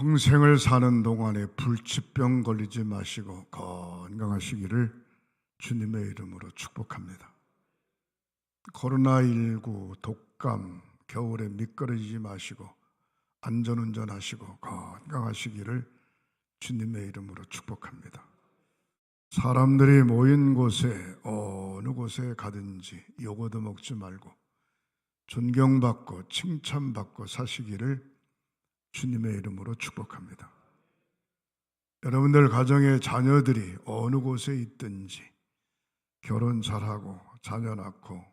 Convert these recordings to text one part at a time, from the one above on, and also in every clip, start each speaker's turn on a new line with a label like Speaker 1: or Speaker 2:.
Speaker 1: 평생을 사는 동안에 불치병 걸리지 마시고 건강하시기를 주님의 이름으로 축복합니다. 코로나19 독감 겨울에 미끄러지지 마시고 안전운전하시고 건강하시기를 주님의 이름으로 축복합니다. 사람들이 모인 곳에 어느 곳에 가든지 요거도 먹지 말고 존경받고 칭찬받고 사시기를 주님의 이름으로 축복합니다. 여러분들 가정의 자녀들이 어느 곳에 있든지 결혼 잘하고 자녀 낳고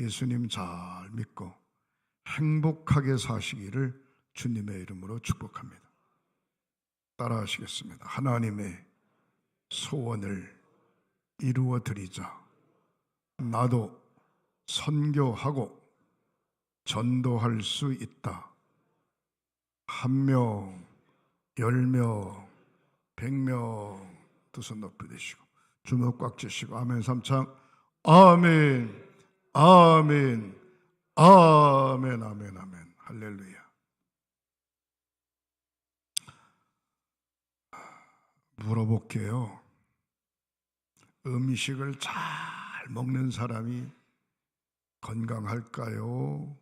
Speaker 1: 예수님 잘 믿고 행복하게 사시기를 주님의 이름으로 축복합니다. 따라하시겠습니다. 하나님의 소원을 이루어 드리자. 나도 선교하고 전도할 수 있다. 1명, 10명, 100명 두 손 높이 드시고 주먹 꽉 쥐시고 아멘 3창 아멘 아멘 아멘 아멘 아멘 할렐루야. 물어볼게요. 음식을 잘 먹는 사람이 건강할까요?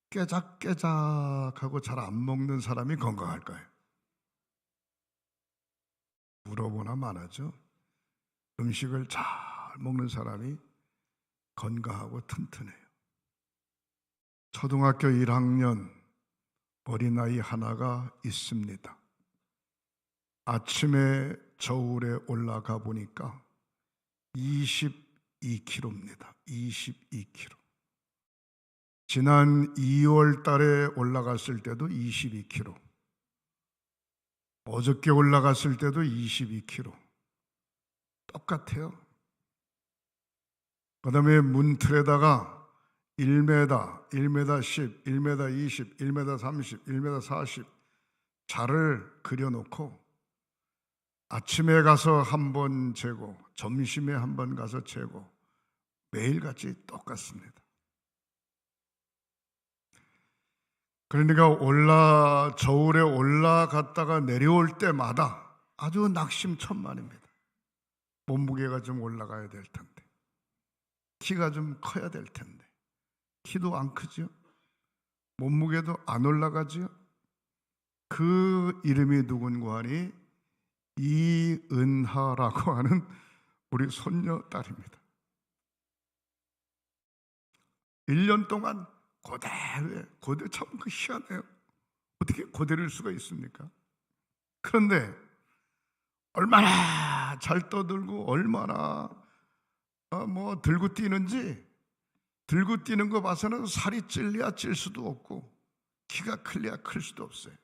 Speaker 1: 깨작깨작하고 잘 안 먹는 사람이 건강할까요? 물어보나 마나죠. 음식을 잘 먹는 사람이 건강하고 튼튼해요. 초등학교 1학년 어린아이 하나가 있습니다. 아침에 저울에 올라가 보니까 22kg입니다. 22kg. 지난 2월 달에 올라갔을 때도 22kg. 어저께 올라갔을 때도 22kg. 똑같아요. 그 다음에 문틀에다가 1m, 1m 10, 1m 20, 1m 30, 1m 40 자를 그려놓고 아침에 가서 한 번 재고 점심에 한 번 가서 재고 매일같이 똑같습니다. 그러니까 저울에 올라갔다가 내려올 때마다 아주 낙심천만입니다. 몸무게가 좀 올라가야 될 텐데, 키가 좀 커야 될 텐데, 키도 안 크죠? 몸무게도 안 올라가죠? 그 이름이 누군가 하니 이은하라고 하는 우리 손녀딸입니다. 1년 동안 고대 참 희한해요. 어떻게 고대일 수가 있습니까? 그런데 얼마나 잘 떠들고 얼마나 들고 뛰는지, 들고 뛰는 거 봐서는 살이 찔려야 찔 수도 없고 키가 클래야 클 수도 없어요.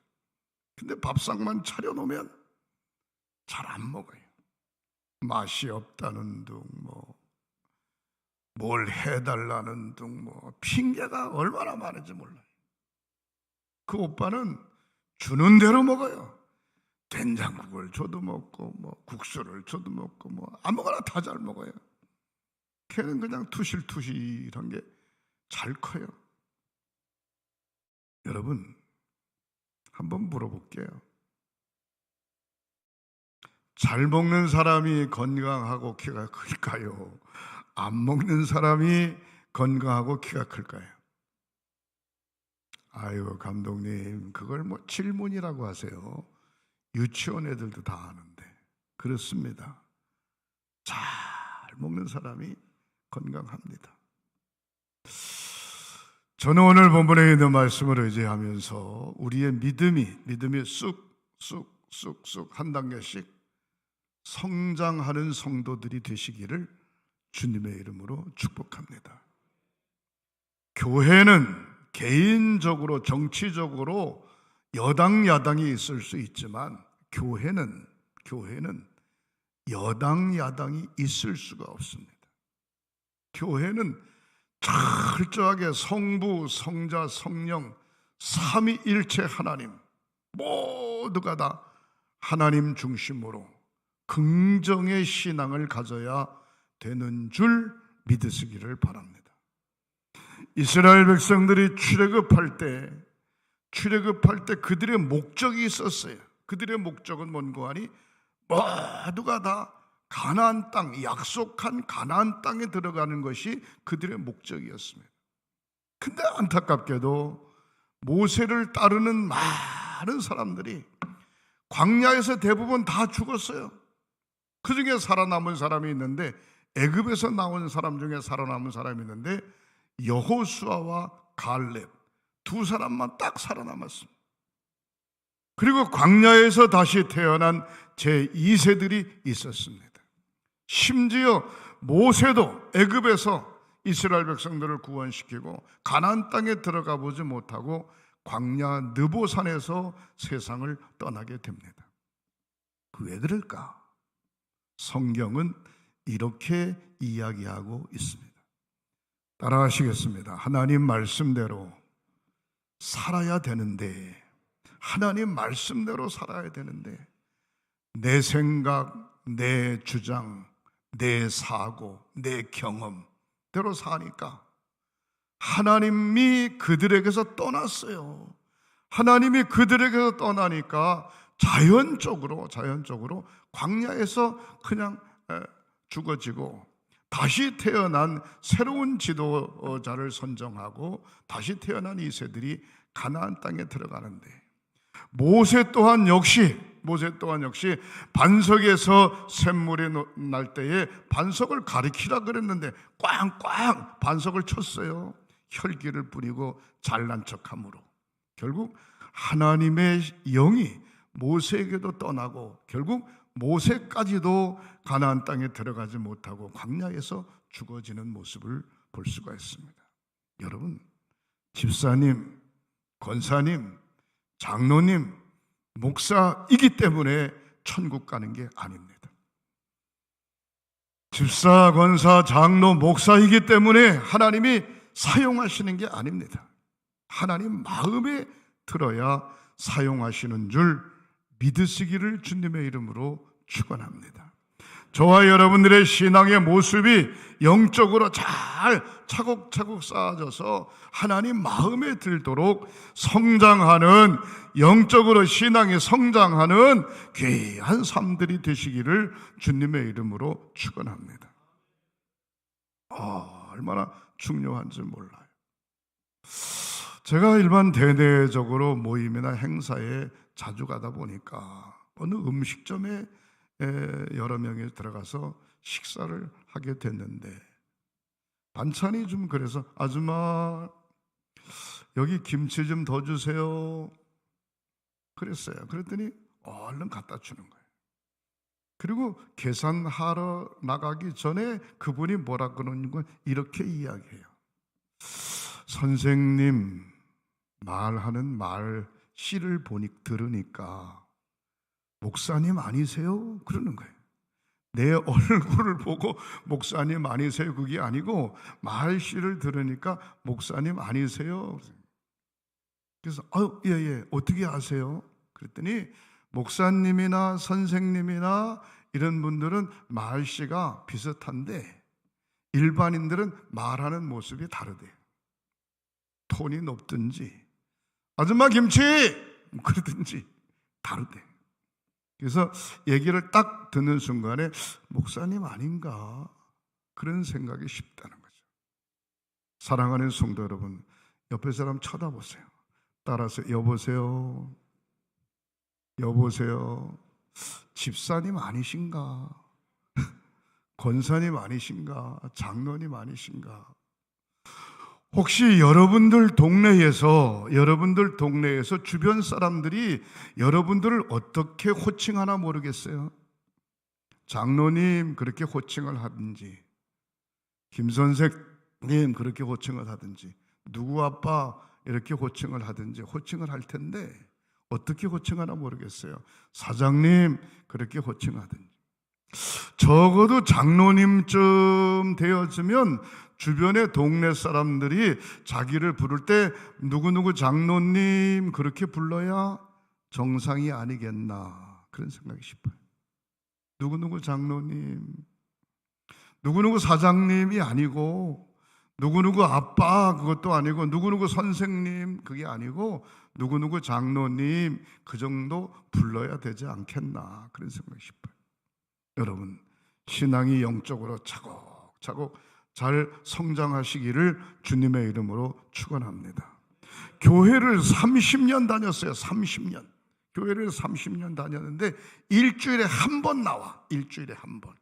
Speaker 1: 근데 밥상만 차려놓으면 잘 안 먹어요. 맛이 없다는 둥, 뭘 해달라는 둥, 핑계가 얼마나 많은지 몰라요. 그 오빠는 주는 대로 먹어요. 된장국을 줘도 먹고, 국수를 줘도 먹고, 아무거나 다 잘 먹어요. 걔는 그냥 투실투실한 게 잘 커요. 여러분, 한번 물어볼게요. 잘 먹는 사람이 건강하고 키가 클까요? 안 먹는 사람이 건강하고 키가 클까요? 아이고 감독님, 그걸 질문이라고 하세요. 유치원 애들도 다 아는데. 그렇습니다. 잘 먹는 사람이 건강합니다. 저는 오늘 본문에 있는 말씀을 의지하면서 우리의 믿음이 쑥쑥 한 단계씩 성장하는 성도들이 되시기를 주님의 이름으로 축복합니다. 교회는 개인적으로 정치적으로 여당 야당이 있을 수 있지만 교회는 여당 야당이 있을 수가 없습니다. 교회는 철저하게 성부, 성자, 성령 삼위일체 하나님 모두가 다 하나님 중심으로 긍정의 신앙을 가져야 되는 줄 믿으시기를 바랍니다. 이스라엘 백성들이 출애굽할 때 출애굽할 때 그들의 목적이 있었어요. 그들의 목적은 뭔고 하니 모두가 다 가나안 땅, 약속한 가나안 땅에 들어가는 것이 그들의 목적이었습니다. 근데 안타깝게도 모세를 따르는 많은 사람들이 광야에서 대부분 다 죽었어요. 그 중에 살아남은 사람이 있는데, 애굽에서 나온 사람 중에 살아남은 사람이 있는데 여호수아와 갈렙 두 사람만 딱 살아남았습니다. 그리고 광야에서 다시 태어난 제2세들이 있었습니다. 심지어 모세도 애굽에서 이스라엘 백성들을 구원시키고 가나안 땅에 들어가 보지 못하고 광야 느보산에서 세상을 떠나게 됩니다. 왜 그럴까? 성경은 이렇게 이야기하고 있습니다. 따라하시겠습니다. 하나님 말씀대로 살아야 되는데, 하나님 말씀대로 살아야 되는데 내 생각, 내 주장, 내 사고, 내 경험대로 사니까 하나님이 그들에게서 떠났어요. 하나님이 그들에게서 떠나니까 자연적으로 광야에서 그냥 죽어지고 다시 태어난 새로운 지도자를 선정하고 다시 태어난 이세들이 가나안 땅에 들어가는데, 모세 또한 역시 반석에서 샘물이 날 때에 반석을 가리키라 그랬는데 꽝꽝 반석을 쳤어요. 혈기를 뿌리고 잘난 척함으로 결국 하나님의 영이 모세에게도 떠나고 결국 모세까지도 가나안 땅에 들어가지 못하고 광야에서 죽어지는 모습을 볼 수가 있습니다. 여러분, 집사님, 권사님, 장로님, 목사이기 때문에 천국 가는 게 아닙니다. 집사, 권사, 장로, 목사이기 때문에 하나님이 사용하시는 게 아닙니다. 하나님 마음에 들어야 사용하시는 줄 믿으시기를 주님의 이름으로 축원합니다. 저와 여러분들의 신앙의 모습이 영적으로 잘 차곡차곡 쌓아져서 하나님 마음에 들도록 성장하는, 영적으로 신앙이 성장하는 귀한 삶들이 되시기를 주님의 이름으로 축원합니다. 얼마나 중요한지 몰라요. 제가 일반 대내적으로 모임이나 행사에 자주 가다 보니까 어느 음식점에 여러 명이 들어가서 식사를 하게 됐는데 반찬이 좀 그래서 아줌마 여기 김치 좀 더 주세요 그랬어요. 그랬더니 얼른 갖다 주는 거예요. 그리고 계산하러 나가기 전에 그분이 뭐라 그러는 건 이렇게 이야기해요. 선생님 말하는 말 씨를 들으니까 목사님 아니세요? 그러는 거예요. 내 얼굴을 보고 목사님 아니세요? 그게 아니고 말씨를 들으니까 목사님 아니세요? 그래서 예, 어떻게 아세요? 그랬더니 목사님이나 선생님이나 이런 분들은 말씨가 비슷한데 일반인들은 말하는 모습이 다르대요. 톤이 높든지 아줌마 김치 그러든지 다르대. 그래서 얘기를 딱 듣는 순간에 목사님 아닌가 그런 생각이 쉽다는 거죠. 사랑하는 성도 여러분, 옆에 사람 쳐다보세요. 따라서 여보세요. 집사님 아니신가? 권사님 아니신가? 장로님 아니신가? 혹시 여러분들 동네에서 주변 사람들이 여러분들을 어떻게 호칭하나 모르겠어요. 장로님 그렇게 호칭을 하든지, 김 선생님 그렇게 호칭을 하든지, 누구 아빠 이렇게 호칭을 하든지 호칭을 할 텐데 어떻게 호칭하나 모르겠어요. 사장님 그렇게 호칭하든지. 적어도 장로님쯤 되어지면 주변의 동네 사람들이 자기를 부를 때 누구누구 장로님 그렇게 불러야 정상이 아니겠나 그런 생각이 싶어요. 누구누구 장로님, 누구누구 사장님이 아니고 누구누구 아빠 그것도 아니고 누구누구 선생님 그게 아니고 누구누구 장로님 그 정도 불러야 되지 않겠나 그런 생각이 싶어요. 여러분 신앙이 영적으로 차곡차곡 잘 성장하시기를 주님의 이름으로 축원합니다. 교회를 30년 다녔어요. 30년. 교회를 30년 다녔는데 일주일에 한 번 나와. 일주일에 한 번.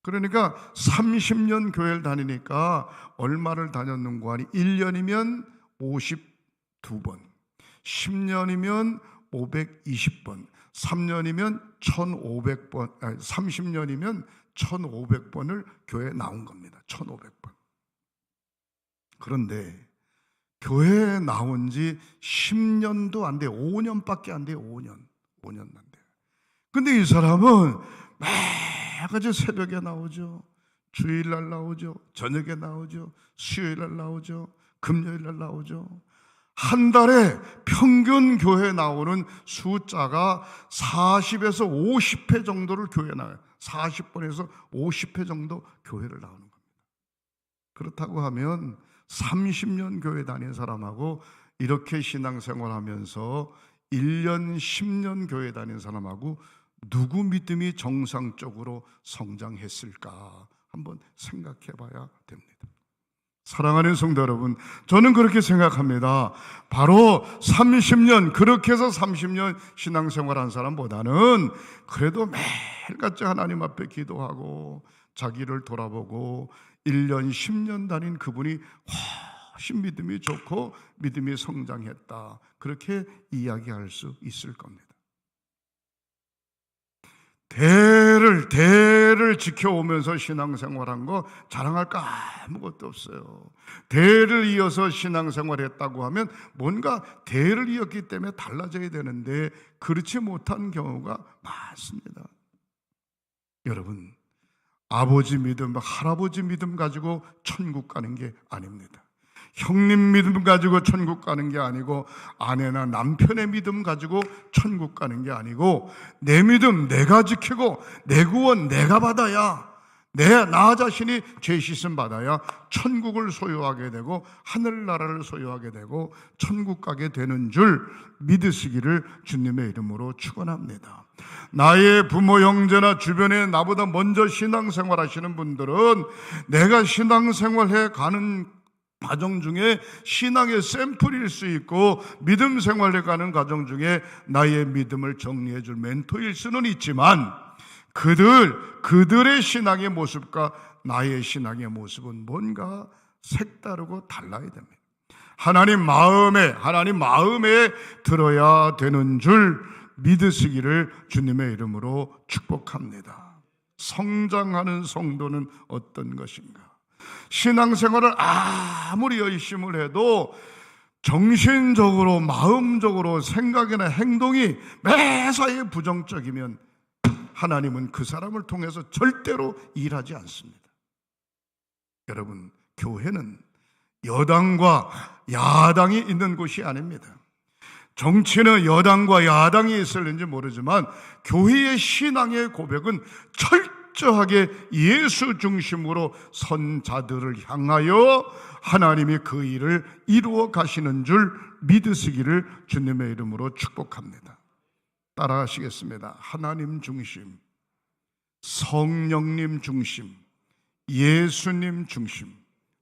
Speaker 1: 그러니까 30년 교회를 다니니까 얼마를 다녔는고 하니 1년이면 52번, 10년이면 520번, 3년이면 1500번, 30년이면 1500번을 교회에 나온 겁니다. 1500번. 그런데 교회에 나온 지 10년도 안 돼요. 5년밖에 안 돼요. 5년도 안 돼요. 근데 이 사람은 매가지 새벽에 나오죠. 주일날 나오죠. 저녁에 나오죠. 수요일날 나오죠. 금요일날 나오죠. 한 달에 평균 교회 나오는 숫자가 40에서 50회 정도를 교회에 나와요. 40번에서 50회 정도 교회를 나오는 겁니다. 그렇다고 하면 30년 교회 다닌 사람하고 이렇게 신앙생활하면서 1년 10년 교회 다닌 사람하고 누구 믿음이 정상적으로 성장했을까 한번 생각해 봐야 됩니다. 사랑하는 성도 여러분, 저는 그렇게 생각합니다. 바로 30년, 그렇게 해서 30년 신앙생활한 사람보다는 그래도 매일같이 하나님 앞에 기도하고 자기를 돌아보고 1년, 10년 다닌 그분이 훨씬 믿음이 좋고 믿음이 성장했다. 그렇게 이야기할 수 있을 겁니다. 대를 지켜오면서 신앙생활한 거 자랑할 거 아무것도 없어요. 대를 이어서 신앙생활했다고 하면 뭔가 대를 이었기 때문에 달라져야 되는데 그렇지 못한 경우가 많습니다. 여러분, 아버지 믿음, 할아버지 믿음 가지고 천국 가는 게 아닙니다. 형님 믿음 가지고 천국 가는 게 아니고 아내나 남편의 믿음 가지고 천국 가는 게 아니고 내 믿음 내가 지키고 내 구원 내가 받아야 나 자신이 죄 씻음 받아야 천국을 소유하게 되고 하늘나라를 소유하게 되고 천국 가게 되는 줄 믿으시기를 주님의 이름으로 축원합니다. 나의 부모 형제나 주변에 나보다 먼저 신앙생활 하시는 분들은 내가 신앙생활해 가는 과정 중에 신앙의 샘플일 수 있고 믿음 생활해 가는 과정 중에 나의 믿음을 정리해 줄 멘토일 수는 있지만 그들의 신앙의 모습과 나의 신앙의 모습은 뭔가 색다르고 달라야 됩니다. 하나님 마음에 들어야 되는 줄 믿으시기를 주님의 이름으로 축복합니다. 성장하는 성도는 어떤 것인가? 신앙생활을 아무리 열심을 해도 정신적으로 마음적으로 생각이나 행동이 매사에 부정적이면 하나님은 그 사람을 통해서 절대로 일하지 않습니다. 여러분, 교회는 여당과 야당이 있는 곳이 아닙니다. 정치는 여당과 야당이 있을는지 모르지만 교회의 신앙의 고백은 철저하게 예수 중심으로 선 자들을 향하여 하나님이 그 일을 이루어 가시는 줄 믿으시기를 주님의 이름으로 축복합니다. 따라하시겠습니다. 하나님 중심, 성령님 중심, 예수님 중심.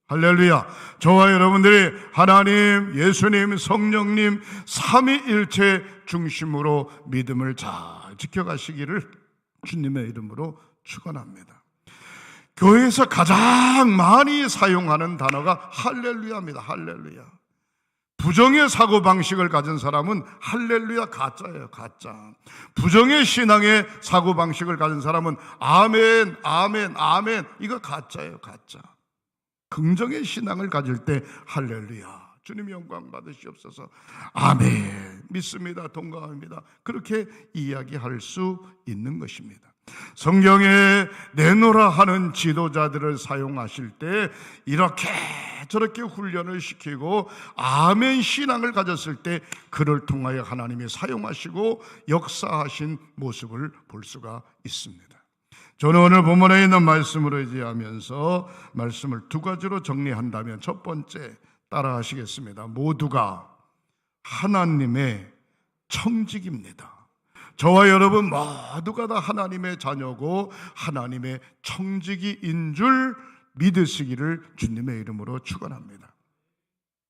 Speaker 1: 할렐루야. 저와 여러분들이 하나님, 예수님, 성령님 삼위일체 중심으로 믿음을 잘 지켜가시기를 주님의 이름으로 축원합니다. 교회에서 가장 많이 사용하는 단어가 할렐루야입니다. 할렐루야. 부정의 사고방식을 가진 사람은 할렐루야 가짜예요. 가짜. 부정의 신앙의 사고방식을 가진 사람은 아멘, 아멘, 아멘, 이거 가짜예요. 가짜. 긍정의 신앙을 가질 때 할렐루야, 주님 영광 받으시옵소서, 아멘, 믿습니다, 동감합니다, 그렇게 이야기할 수 있는 것입니다. 성경에 내노라 하는 지도자들을 사용하실 때 이렇게 저렇게 훈련을 시키고 아멘 신앙을 가졌을 때 그를 통하여 하나님이 사용하시고 역사하신 모습을 볼 수가 있습니다. 저는 오늘 본문에 있는 말씀으로 의지하면서 말씀을 두 가지로 정리한다면, 첫 번째, 따라 하시겠습니다. 모두가 하나님의 청직입니다. 저와 여러분 모두가 다 하나님의 자녀고 하나님의 청지기인 줄 믿으시기를 주님의 이름으로 축원합니다.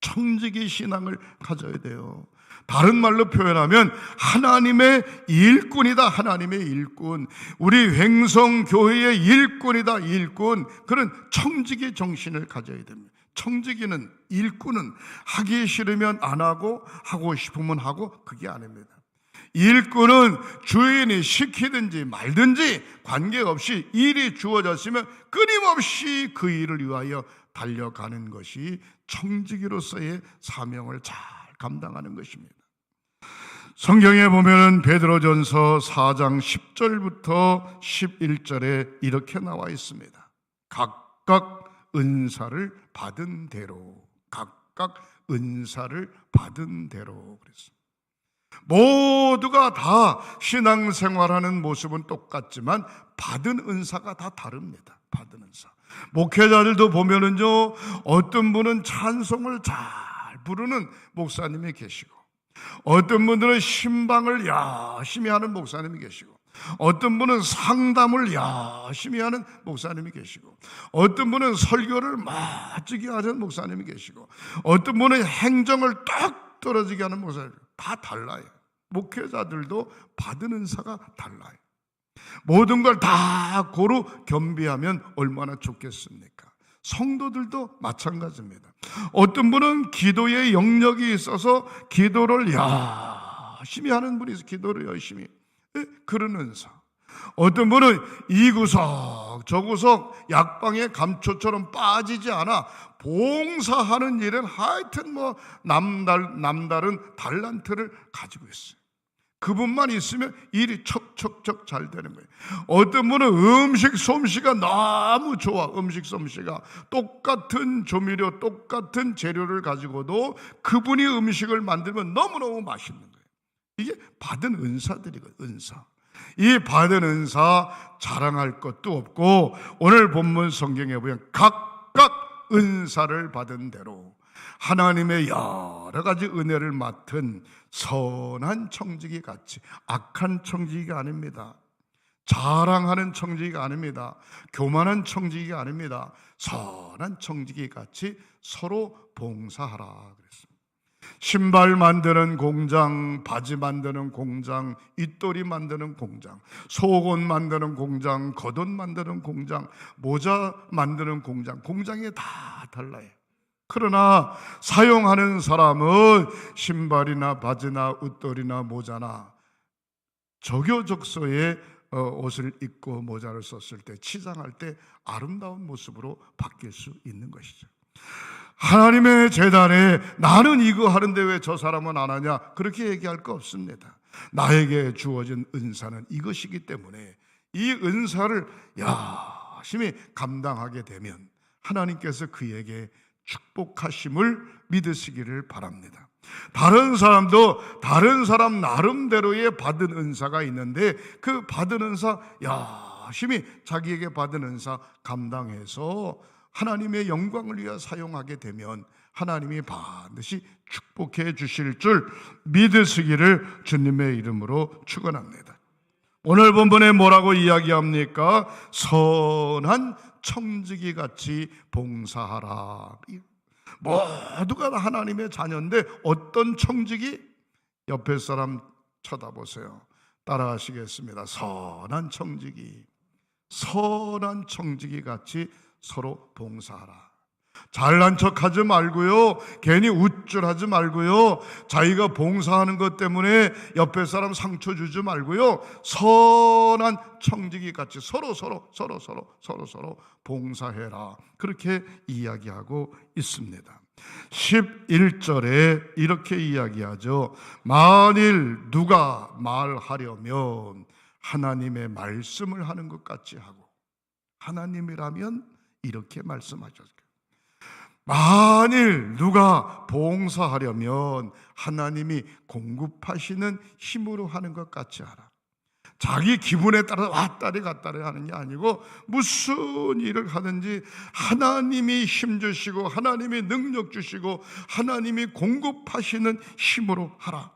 Speaker 1: 청지기 신앙을 가져야 돼요. 다른 말로 표현하면 하나님의 일꾼이다. 하나님의 일꾼. 우리 횡성교회의 일꾼이다. 일꾼. 그런 청지기 정신을 가져야 됩니다. 청지기는, 일꾼은 하기 싫으면 안 하고 하고 싶으면 하고, 그게 아닙니다. 일꾼은 주인이 시키든지 말든지 관계없이 일이 주어졌으면 끊임없이 그 일을 위하여 달려가는 것이 청지기로서의 사명을 잘 감당하는 것입니다. 성경에 보면은 베드로전서 4장 10절부터 11절에 이렇게 나와 있습니다. 각각 은사를 받은 대로, 각각 은사를 받은 대로 그랬습니다. 모두가 다 신앙생활하는 모습은 똑같지만 받은 은사가 다 다릅니다. 받은 은사. 목회자들도 보면은요, 어떤 분은 찬송을 잘 부르는 목사님이 계시고, 어떤 분들은 신방을 열심히 하는 목사님이 계시고, 어떤 분은 상담을 열심히 하는 목사님이 계시고, 어떤 분은 설교를 멋지게 하는 목사님이 계시고, 어떤 분은 행정을 딱 떨어지게 하는 목사님, 다 달라요. 목회자들도 받은 은사가 달라요. 모든 걸 다 고루 겸비하면 얼마나 좋겠습니까? 성도들도 마찬가지입니다. 어떤 분은 기도의 영역이 있어서 기도를 열심히 하는 분이 있어요. 기도를 열심히, 그런 은사. 어떤 분은 이 구석 저 구석 약방의 감초처럼 빠지지 않아 봉사하는 일은 하여튼 뭐 남다른 달란트를 가지고 있어요. 그분만 있으면 일이 척척척 잘 되는 거예요. 어떤 분은 음식 솜씨가 너무 좋아. 음식 솜씨가 똑같은 조미료, 똑같은 재료를 가지고도 그분이 음식을 만들면 너무너무 맛있는 거예요. 이게 받은 은사들이거든요. 은사. 이 받은 은사 자랑할 것도 없고, 오늘 본문 성경에 보면 각각 은사를 받은 대로 하나님의 여러 가지 은혜를 맡은 선한 청지기 같이, 악한 청지기가 아닙니다. 자랑하는 청지기가 아닙니다. 교만한 청지기가 아닙니다. 선한 청지기 같이 서로 봉사하라 그랬습니다. 신발 만드는 공장, 바지 만드는 공장, 잇돌이 만드는 공장, 속옷 만드는 공장, 겉옷 만드는 공장, 모자 만드는 공장, 공장이 다 달라요. 그러나 사용하는 사람은 신발이나 바지나 웃돌이나 모자나 적효적소의 옷을 입고 모자를 썼을 때, 치장할 때 아름다운 모습으로 바뀔 수 있는 것이죠. 하나님의 제단에 나는 이거 하는데 왜 저 사람은 안 하냐, 그렇게 얘기할 거 없습니다. 나에게 주어진 은사는 이것이기 때문에 이 은사를 열심히 감당하게 되면 하나님께서 그에게 축복하심을 믿으시기를 바랍니다. 다른 사람도 다른 사람 나름대로의 받은 은사가 있는데, 그 받은 은사 열심히 자기에게 받은 은사 감당해서 하나님의 영광을 위해 사용하게 되면 하나님이 반드시 축복해 주실 줄 믿으시기를 주님의 이름으로 축원합니다. 오늘 본문에 뭐라고 이야기합니까? 선한 청지기 같이 봉사하라. 모두가 다 하나님의 자녀인데 어떤 청지기? 옆에 사람 쳐다보세요. 따라하시겠습니다. 선한 청지기, 선한 청지기 같이 서로 봉사하라. 잘난 척하지 말고요, 괜히 우쭐하지 말고요, 자기가 봉사하는 것 때문에 옆에 사람 상처 주지 말고요, 선한 청지기 같이 서로 봉사해라. 그렇게 이야기하고 있습니다. 11절에 이렇게 이야기하죠. 만일 누가 말하려면 하나님의 말씀을 하는 것 같이 하고, 하나님이라면 이렇게 말씀하셨어요. 만일 누가 봉사하려면 하나님이 공급하시는 힘으로 하는 것 같이 하라. 자기 기분에 따라 왔다리 갔다리 하는 게 아니고 무슨 일을 하든지 하나님이 힘 주시고 하나님이 능력 주시고 하나님이 공급하시는 힘으로 하라.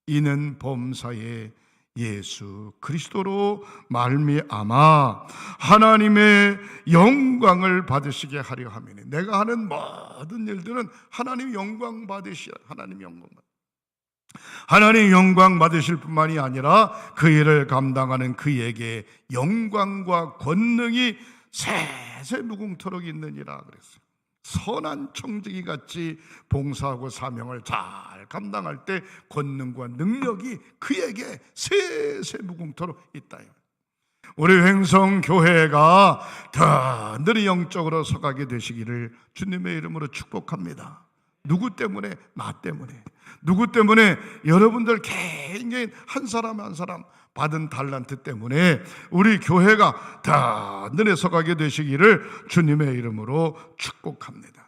Speaker 1: 이는 범사에 예수 그리스도로 말미암아 하나님의 영광을 받으시게 하려 함이니. 내가 하는 모든 일들은 하나님 영광 받으시라. 하나님 영광 받으실 뿐만이 아니라 그 일을 감당하는 그에게 영광과 권능이 세세 무궁토록 있느니라 그랬어요. 선한 청지기 같이 봉사하고 사명을 잘 감당할 때 권능과 능력이 그에게 세세 무궁토록 있다. 우리 횡성교회가 더 늘이 영적으로 서가게 되시기를 주님의 이름으로 축복합니다. 누구 때문에? 나 때문에. 누구 때문에? 여러분들 개인적인 한 사람 한 사람 받은 달란트 때문에 우리 교회가 더 늘에 서가게 되시기를 주님의 이름으로 축복합니다.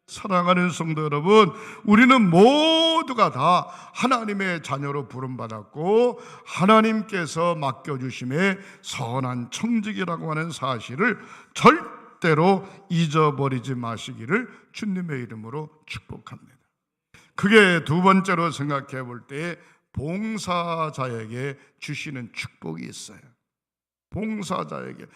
Speaker 1: 사랑하는 성도 여러분, 우리는 모두가 다 하나님의 자녀로 부름받았고 하나님께서 맡겨주심의 선한 청지기라고 하는 사실을 절대로 잊어버리지 마시기를 주님의 이름으로 축복합니다. 그게 두 번째로 생각해 볼 때 봉사자에게 주시는 축복이 있어요. 봉사자에게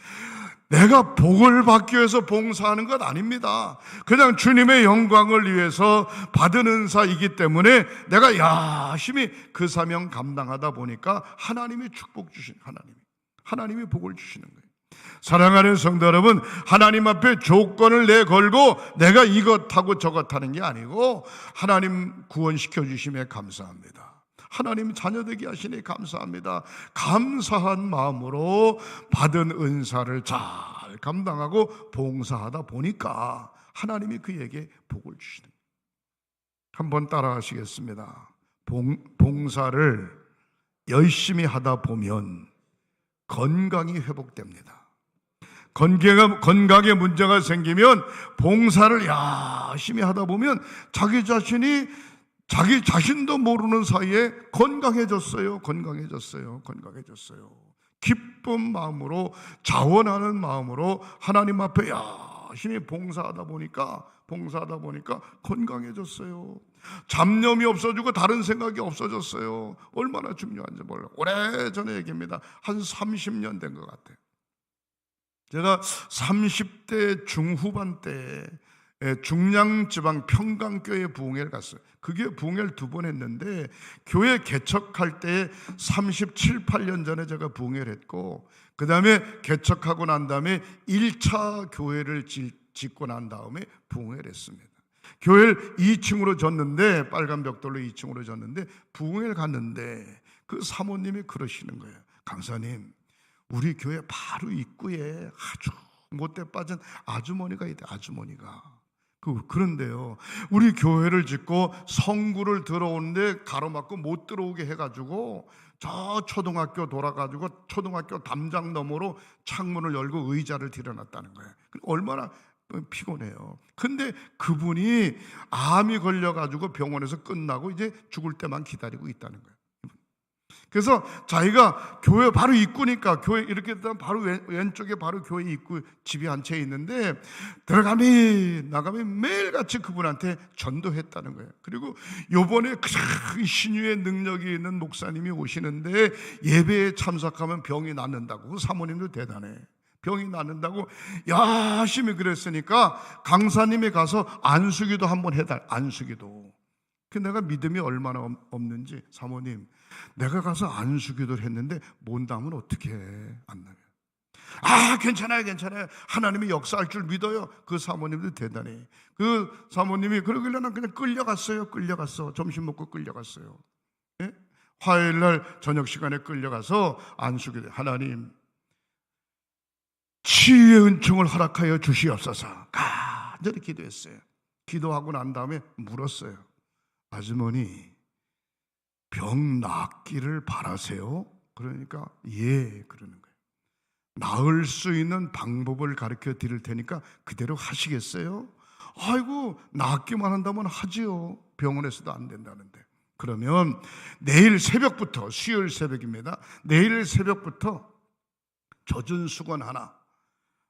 Speaker 1: 내가 복을 받기 위해서 봉사하는 것 아닙니다. 그냥 주님의 영광을 위해서 받은 은사이기 때문에 내가 열심히 그 사명 감당하다 보니까 하나님이 축복 주신 하나님이 복을 주시는 거예요. 사랑하는 성도 여러분, 하나님 앞에 조건을 내걸고 내가 이것하고 저것하는 게 아니고 하나님 구원시켜 주심에 감사합니다. 하나님 자녀되게 하시니 감사합니다. 감사한 마음으로 받은 은사를 잘 감당하고 봉사하다 보니까 하나님이 그에게 복을 주시는 거예요. 한번 따라 하시겠습니다. 봉사를 열심히 하다 보면 건강이 회복됩니다. 건강에 문제가 생기면 봉사를 열심히 하다 보면 자기 자신도 모르는 사이에 건강해졌어요. 기쁜 마음으로, 자원하는 마음으로 하나님 앞에 열심히 봉사하다 보니까 건강해졌어요. 잡념이 없어지고 다른 생각이 없어졌어요. 얼마나 중요한지 몰라요. 오래전에 얘기입니다. 한 30년 된 것 같아요. 제가 30대 중후반 때 중량지방 평강교회 부흥회를 갔어요. 그게 부흥회를 2번 했는데 교회 개척할 때 37, 8년 전에 제가 부흥회를 했고 그 다음에 개척하고 난 다음에 1차 교회를 짓고 난 다음에 부흥회를 했습니다. 교회를 2층으로 졌는데 빨간 벽돌로 2층으로 졌는데 부흥회를 갔는데 그 사모님이 그러시는 거예요. 강사님, 우리 교회 바로 입구에 아주 못돼 빠진 아주머니가 있대. 그런데요, 우리 교회를 짓고 성구를 들어오는데 가로막고 못 들어오게 해가지고 저 초등학교 돌아가지고 초등학교 담장 너머로 창문을 열고 의자를 들여놨다는 거예요. 얼마나 피곤해요. 근데 그분이 암이 걸려가지고 병원에서 끝나고 이제 죽을 때만 기다리고 있다는 거예요. 그래서 자기가 교회 바로 입구니까 교회 이렇게 되면 바로 왼쪽에 바로 교회 입구 집이 한 채 있는데 들어가면 나가면 매일같이 그분한테 전도했다는 거예요. 그리고 요번에 큰 신유의 능력이 있는 목사님이 오시는데 예배에 참석하면 병이 낫는다고. 그 사모님도 대단해. 병이 낫는다고 열심히 그랬으니까 강사님이 가서 안수기도 한번 안수기도. 그 내가 믿음이 얼마나 없는지, 사모님 내가 가서 안수기도를 했는데 못 나면 어떻게 안 나요? 괜찮아요. 하나님이 역사할 줄 믿어요. 그 사모님도 대단해. 그 사모님이 그러길래 난 그냥 끌려갔어. 점심 먹고 끌려갔어요. 예? 화요일날 저녁 시간에 끌려가서 안수기도. 하나님 치유의 은총을 허락하여 주시옵소서. 간절히 기도했어요. 기도하고 난 다음에 물었어요. 아주머니, 병 낫기를 바라세요? 그러니까 예, 그러는 거예요. 나을 수 있는 방법을 가르쳐 드릴 테니까 그대로 하시겠어요? 아이고, 낫기만 한다면 하지요. 병원에서도 안 된다는데. 그러면 내일 새벽부터, 수요일 새벽입니다. 내일 새벽부터 젖은 수건 하나,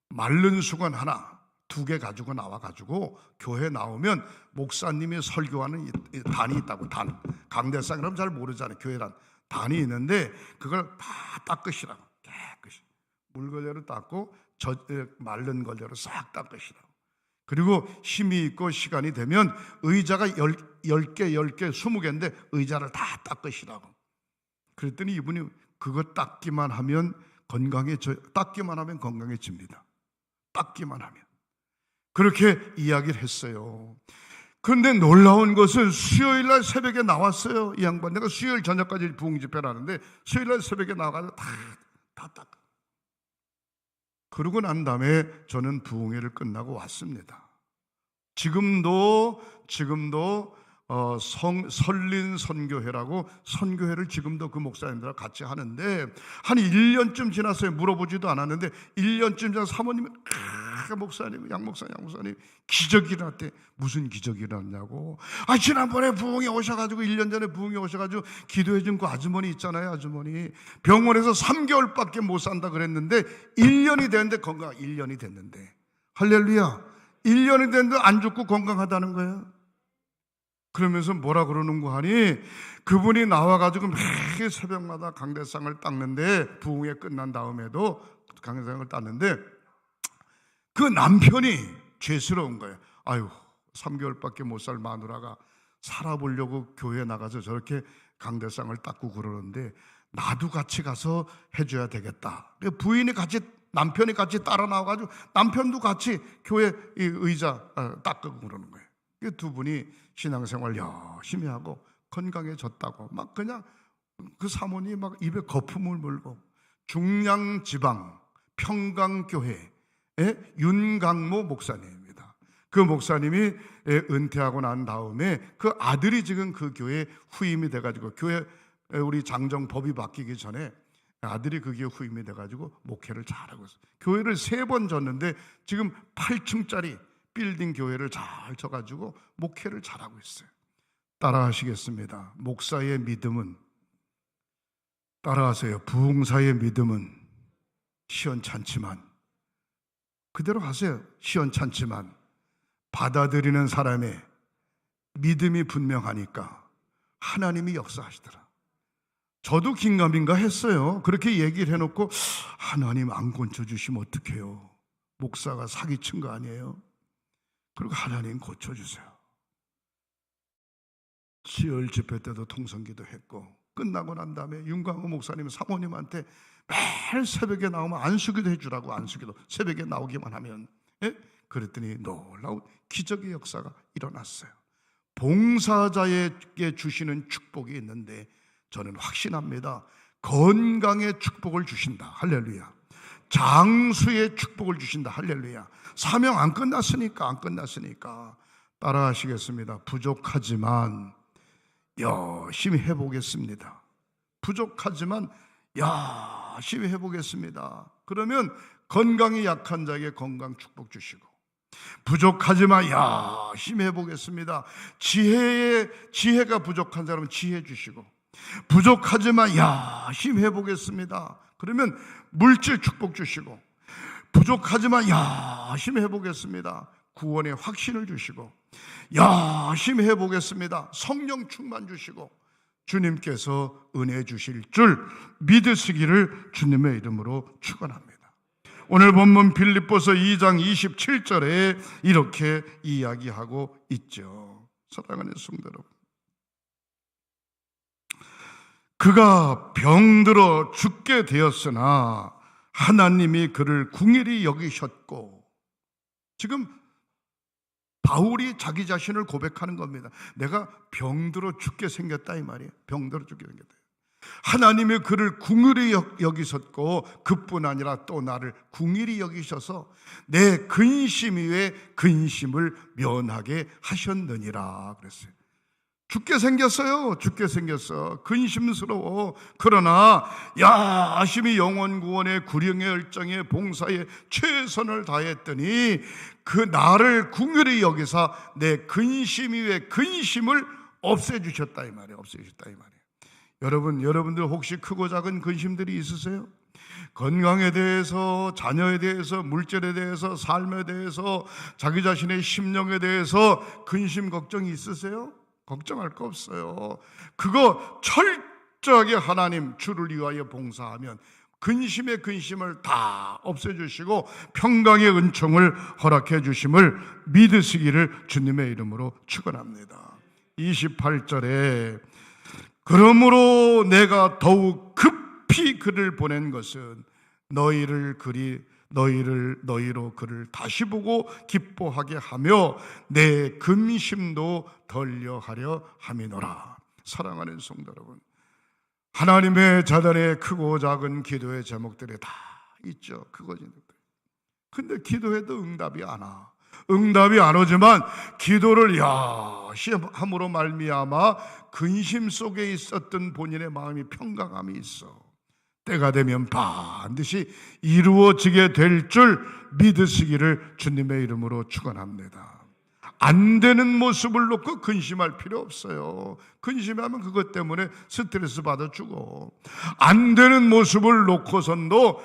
Speaker 1: 마른 수건 하나, 2개 가지고 나와가지고 교회 나오면 목사님이 설교하는 단이 있다고. 단, 강대상 그러면 잘 모르잖아요. 교회란 단이 있는데 그걸 다 닦으시라고. 깨끗이 물걸레로 닦고 마른 걸레로 싹 닦으시라고. 그리고 힘이 있고 시간이 되면 의자가 10개, 20개인데 의자를 다 닦으시라고. 그랬더니 이분이 그거 닦기만 하면 건강해집니다. 닦기만 하면. 그렇게 이야기를 했어요. 그런데 놀라운 것은 수요일날 새벽에 나왔어요. 이 양반. 내가 수요일 저녁까지 부흥 집회를 하는데 수요일날 새벽에 나와서 다 닦아. 그러고 난 다음에 저는 부흥회를 끝나고 왔습니다. 지금도 설린 선교회라고 선교회를 지금도 그 목사님들과 같이 하는데 한 1년쯤 지났어요. 물어보지도 않았는데 1년쯤 지나서 사모님이 목사님, 양 목사님 기적이 일어났대. 무슨 기적이 일어났냐고. 지난번에 부흥에 오셔가지고 1년 전에 부흥에 오셔가지고 기도해 준 그 아주머니 있잖아요. 아주머니 병원에서 3개월밖에 못 산다 그랬는데 1년이 됐는데 1년이 됐는데 할렐루야. 1년이 됐는데 안 죽고 건강하다는 거예요. 그러면서 뭐라 그러는 거 하니 그분이 나와가지고 매일 새벽마다 강대상을 닦는데 부흥회 끝난 다음에도 강대상을 닦는데 그 남편이 죄스러운 거예요. 3개월밖에 못 살 마누라가 살아보려고 교회에 나가서 저렇게 강대상을 닦고 그러는데 나도 같이 가서 해줘야 되겠다. 남편이 같이 따라 나와가지고 남편도 같이 교회 의자 닦고 그러는 거예요. 두 분이 신앙생활 열심히 하고 건강해졌다고 막 그냥 그 사모님이 막 입에 거품을 물고 중량지방 평강교회 윤강모 목사님입니다. 그 목사님이 은퇴하고 난 다음에 그 아들이 지금 그 교회에 후임이 돼가지고 교회 우리 장정 법이 바뀌기 전에 아들이 그 교회 후임이 돼가지고 목회를 잘하고 있어요. 교회를 3번 졌는데 지금 8층짜리 빌딩 교회를 잘 쳐가지고 목회를 잘하고 있어요. 따라하시겠습니다. 목사의 믿음은 따라하세요. 부흥사의 믿음은 시원찮지만 그대로 하세요. 시원찮지만 받아들이는 사람의 믿음이 분명하니까 하나님이 역사하시더라. 저도 긴가민가 했어요. 그렇게 얘기를 해놓고 하나님 안 고쳐주시면 어떡해요. 목사가 사기친 거 아니에요. 그리고 하나님 고쳐주세요. 수요일 집회 때도 통성기도 했고 끝나고 난 다음에 윤광호 목사님 사모님한테 매일 새벽에 나오면 안수기도 해주라고. 안수기도 새벽에 나오기만 하면 그랬더니 놀라운 기적의 역사가 일어났어요. 봉사자에게 주시는 축복이 있는데 저는 확신합니다. 건강의 축복을 주신다. 할렐루야. 장수의 축복을 주신다. 할렐루야. 사명 안 끝났으니까 따라하시겠습니다. 부족하지만 열심히 해보겠습니다. 부족하지만 열심히 해보겠습니다. 그러면 건강이 약한 자에게 건강 축복 주시고 부족하지만 열심히 해보겠습니다. 지혜가 부족한 사람은 지혜 주시고 부족하지만 열심히 해보겠습니다. 그러면 물질 축복 주시고 부족하지만 열심히 해보겠습니다. 구원의 확신을 주시고 열심히 해보겠습니다. 성령 충만 주시고 주님께서 은혜 주실 줄 믿으시기를 주님의 이름으로 축원합니다. 오늘 본문 빌립보서 2장 27절에 이렇게 이야기하고 있죠. 사랑하는 성도 여러분, 그가 병들어 죽게 되었으나 하나님이 그를 궁일이 여기셨고, 지금 바울이 자기 자신을 고백하는 겁니다. 내가 병들어 죽게 생겼다 이 말이에요. 병들어 죽게 생겼다. 하나님이 그를 궁일이 여기셨고 그뿐 아니라 또 나를 궁일이 여기셔서 내 근심 위에 근심을 면하게 하셨느니라 그랬어요. 죽게 생겼어요. 죽게 생겼어. 근심스러워. 그러나 열심히 영혼 구원의 구령의 열정의 봉사에 최선을 다했더니 그 나를 궁일히 여기사 내 근심 위에 근심을 없애주셨다 이 말이에요. 없애주셨다 이 말이에요. 여러분들 혹시 크고 작은 근심들이 있으세요? 건강에 대해서, 자녀에 대해서, 물질에 대해서, 삶에 대해서, 자기 자신의 심령에 대해서 근심 걱정이 있으세요? 걱정할 거 없어요. 그거 철저하게 하나님 주를 위하여 봉사하면 근심의 근심을 다 없애주시고 평강의 은총을 허락해 주심을 믿으시기를 주님의 이름으로 축원합니다. 28절에 그러므로 내가 더욱 급히 그를 보낸 것은 너희로 그를 다시 보고 기뻐하게 하며 내 근심도 덜려 하려 함이노라. 사랑하는 성도 여러분, 하나님의 자단에 크고 작은 기도의 제목들이 다 있죠. 근데 기도해도 응답이 안 와. 응답이 안 오지만 기도를 함으로 말미암아 근심 속에 있었던 본인의 마음이 평강함이 있어. 때가 되면 반드시 이루어지게 될 줄 믿으시기를 주님의 이름으로 축원합니다. 안 되는 모습을 놓고 근심할 필요 없어요. 근심하면 그것 때문에 스트레스 받아 죽어. 안 되는 모습을 놓고선도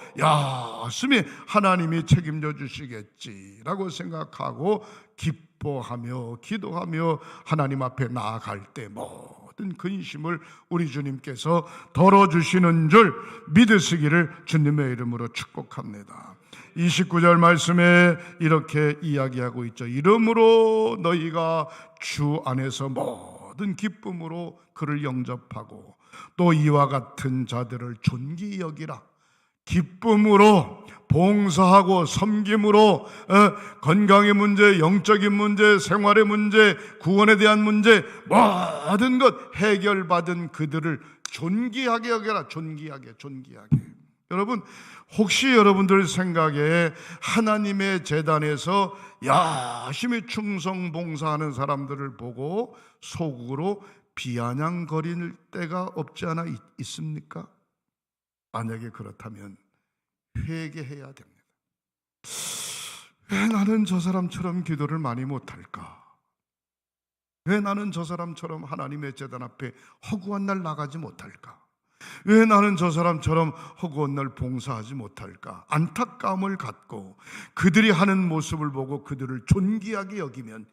Speaker 1: 스미 하나님이 책임져 주시겠지라고 생각하고 기뻐하며 기도하며 하나님 앞에 나아갈 때 모든 근심을 우리 주님께서 덜어주시는 줄 믿으시기를 주님의 이름으로 축복합니다. 29절 말씀에 이렇게 이야기하고 있죠. 이러므로 너희가 주 안에서 모든 기쁨으로 그를 영접하고 또 이와 같은 자들을 존귀히 여기라. 기쁨으로 봉사하고 섬김으로 건강의 문제, 영적인 문제, 생활의 문제, 구원에 대한 문제 모든 것 해결받은 그들을 존귀하게 여겨라. 존귀하게. 여러분, 혹시 여러분들 생각에 하나님의 제단에서 열심히 충성 봉사하는 사람들을 보고 속으로 비아냥거릴 때가 없지 않아 있습니까? 만약에 그렇다면 회개해야 됩니다. 왜 나는 저 사람처럼 기도를 많이 못할까? 왜 나는 저 사람처럼 하나님의 제단 앞에 허구한 날 나가지 못할까? 왜 나는 저 사람처럼 허구한 날 봉사하지 못할까? 안타까움을 갖고 그들이 하는 모습을 보고 그들을 존귀하게 여기면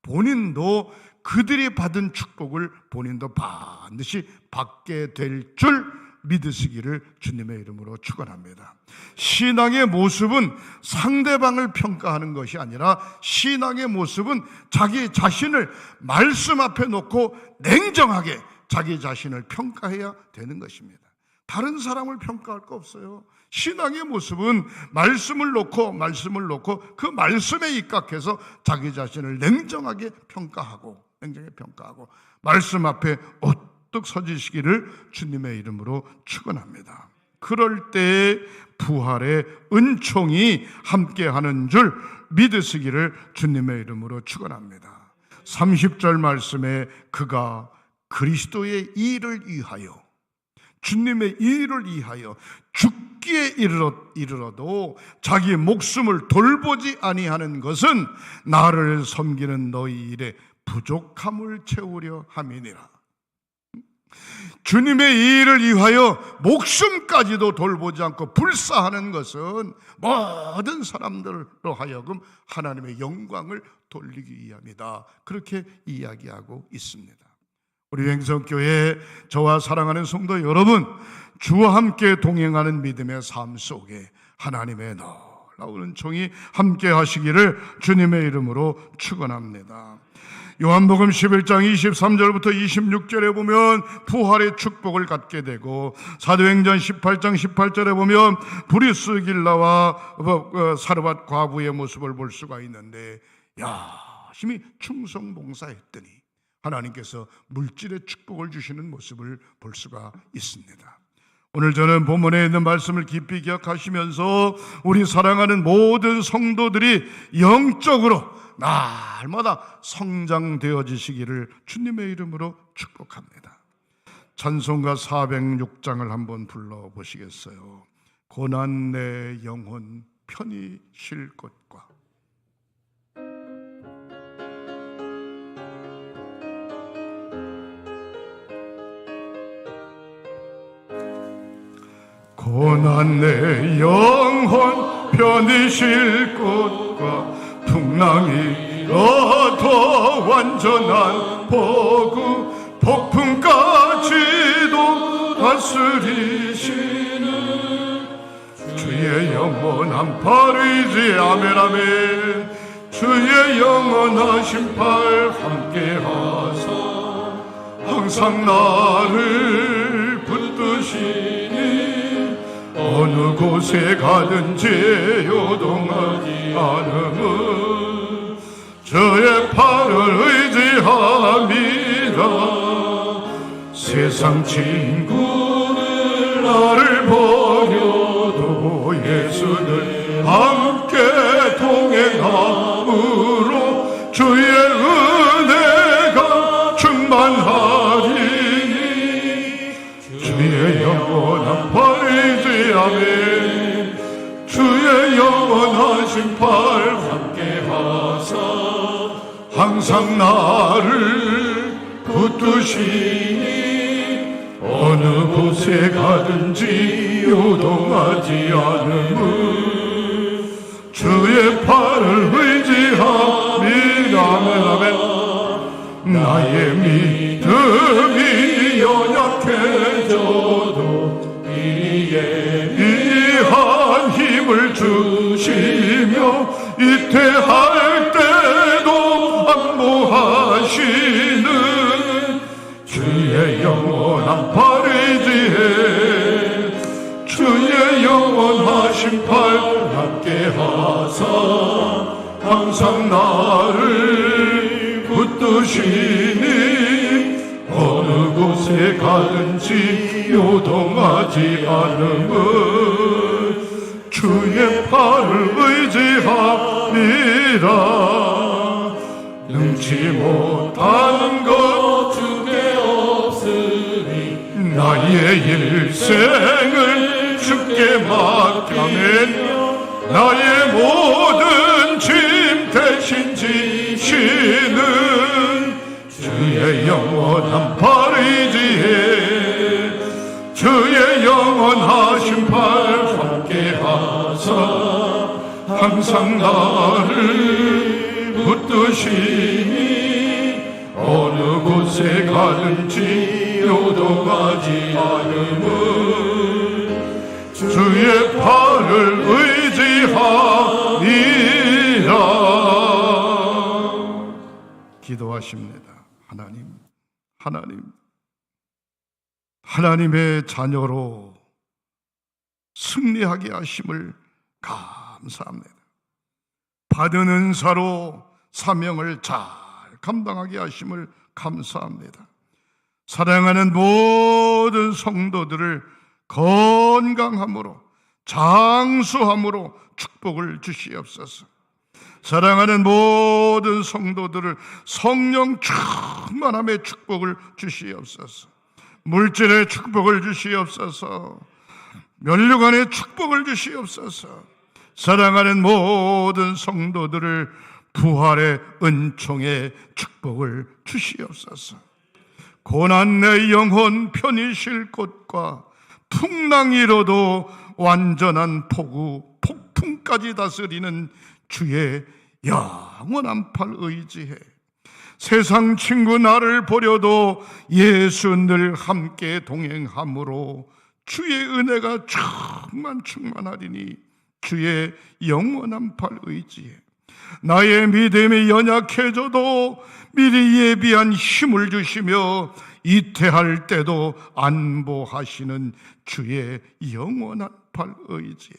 Speaker 1: 본인도 그들이 받은 축복을 본인도 반드시 받게 될 줄 믿으시기를 주님의 이름으로 축원합니다. 신앙의 모습은 상대방을 평가하는 것이 아니라 신앙의 모습은 자기 자신을 말씀 앞에 놓고 냉정하게 자기 자신을 평가해야 되는 것입니다. 다른 사람을 평가할 거 없어요. 신앙의 모습은 말씀을 놓고 그 말씀에 입각해서 자기 자신을 냉정하게 평가하고 말씀 앞에 우뚝 서지시기를 주님의 이름으로 축원합니다. 그럴 때 부활의 은총이 함께하는 줄 믿으시기를 주님의 이름으로 축원합니다. 30절 말씀에 그가 그리스도의 일을 위하여 주님의 일을 위하여 죽기에 이르러도 자기 목숨을 돌보지 아니하는 것은 나를 섬기는 너희 일에 부족함을 채우려 함이니라. 주님의 일을 위하여 목숨까지도 돌보지 않고 불사하는 것은 모든 사람들로 하여금 하나님의 영광을 돌리기 위함이다. 그렇게 이야기하고 있습니다. 우리 횡성교회 저와 사랑하는 성도 여러분, 주와 함께 동행하는 믿음의 삶 속에 하나님의 놀라운 은총이 함께 하시기를 주님의 이름으로 축원합니다. 요한복음 11장 23절부터 26절에 보면 부활의 축복을 갖게 되고, 사도행전 18장 18절에 보면 브리스길라와 사르밧 과부의 모습을 볼 수가 있는데, 열심히 충성봉사했더니 하나님께서 물질의 축복을 주시는 모습을 볼 수가 있습니다. 오늘 저는 본문에 있는 말씀을 깊이 기억하시면서 우리 사랑하는 모든 성도들이 영적으로 날마다 성장되어지시기를 주님의 이름으로 축복합니다. 찬송가 406장을 한번 불러보시겠어요? 고난 내 영혼 편히 쉴 곳과 고난 내 영혼 편히 쉴 곳과 풍랑이로도 완전한 복음 폭풍까지도 다스리시는 주의 영원한 팔이지. 아멘 아멘. 주의 영원하신 팔 함께하사 항상 나를 붙드시니 어느 곳에 가든지 요동하지 않음은 주의 팔을 의지함이라. 세상 친구들 나를 버려도 예수는 함께 동행함으로 주의 은혜가 충만하리니 주의 영원한 팔이지. 아멘. 주의 영원하신 팔 함께하사 항상 나를 붙드시니 어느 곳에 가든지 요동하지 않음은 주의 팔을 의지함이라. 아멘 아멘. 나의 믿음이 연약해져도 이한 힘을 주시며 이태할 때도 안보하시는 주의 영원한 팔이지에 주의 영원하신 팔 함께하사 항상 나를 붙드시니 어느 곳에 가든지 요동하지 않음은 주의 팔을 의지함이라. 능치 못하는 것 주께 없으니 나의 일생을 주께 맡기며 나의 모든 짐 대신 지시는 주의 영원한 팔이지에 주의 영원하신 팔 함께하사 항상 나를 붙드시니 어느 곳에 가든지 요동하지 않음은 주의 팔을 의지하니라. 기도하십니다. 하나님의 자녀로 승리하게 하심을 감사합니다. 받은 은사로 사명을 잘 감당하게 하심을 감사합니다. 사랑하는 모든 성도들을 건강함으로 장수함으로 축복을 주시옵소서. 사랑하는 모든 성도들을 성령 충만함의 축복을 주시옵소서. 물질의 축복을 주시옵소서. 면류관의 축복을 주시옵소서. 사랑하는 모든 성도들을 부활의 은총의 축복을 주시옵소서. 고난 내 영혼 편히 쉴 곳과 풍랑이로도 완전한 폭풍까지 다스리는 주의 영원한 팔 의지해 세상 친구 나를 버려도 예수 늘 함께 동행함으로 주의 은혜가 충만하리니 주의 영원한 팔 의지해 나의 믿음이 연약해져도 미리 예비한 힘을 주시며 이태할 때도 안보하시는 주의 영원한 팔 의지해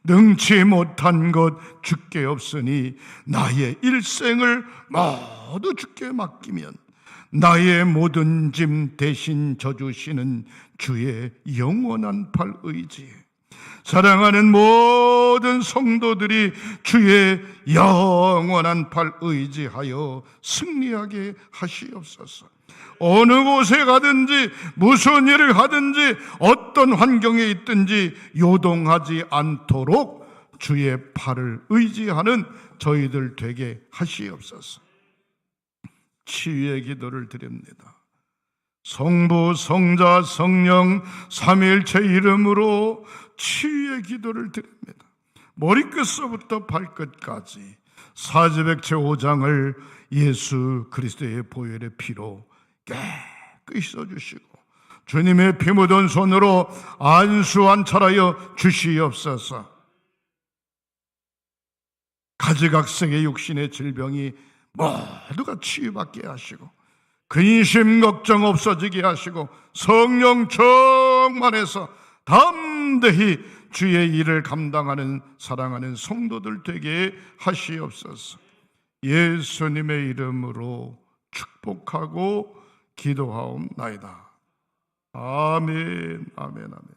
Speaker 1: 능치 못한 것 주께 없으니 나의 일생을 모두 주께 맡기면 나의 모든 짐 대신 져주시는 주의 영원한 팔 의지에 사랑하는 모든 성도들이 주의 영원한 팔 의지하여 승리하게 하시옵소서. 어느 곳에 가든지 무슨 일을 하든지 어떤 환경에 있든지 요동하지 않도록 주의 팔을 의지하는 저희들 되게 하시옵소서. 치유의 기도를 드립니다. 성부, 성자, 성령 삼위일체 이름으로 치유의 기도를 드립니다. 머리끝서부터 발끝까지 사지백체 5장을 예수 그리스도의 보혈의 피로 깨끗이 써주시고 주님의 피 묻은 손으로 안수안찰하여 주시옵소서. 가지각색의 육신의 질병이 모두가 치유받게 하시고 근심 걱정 없어지게 하시고 성령 충만해서 담대히 주의 일을 감당하는 사랑하는 성도들 되게 하시옵소서. 예수님의 이름으로 축복하고 기도하옵나이다. 아멘, 아멘, 아멘.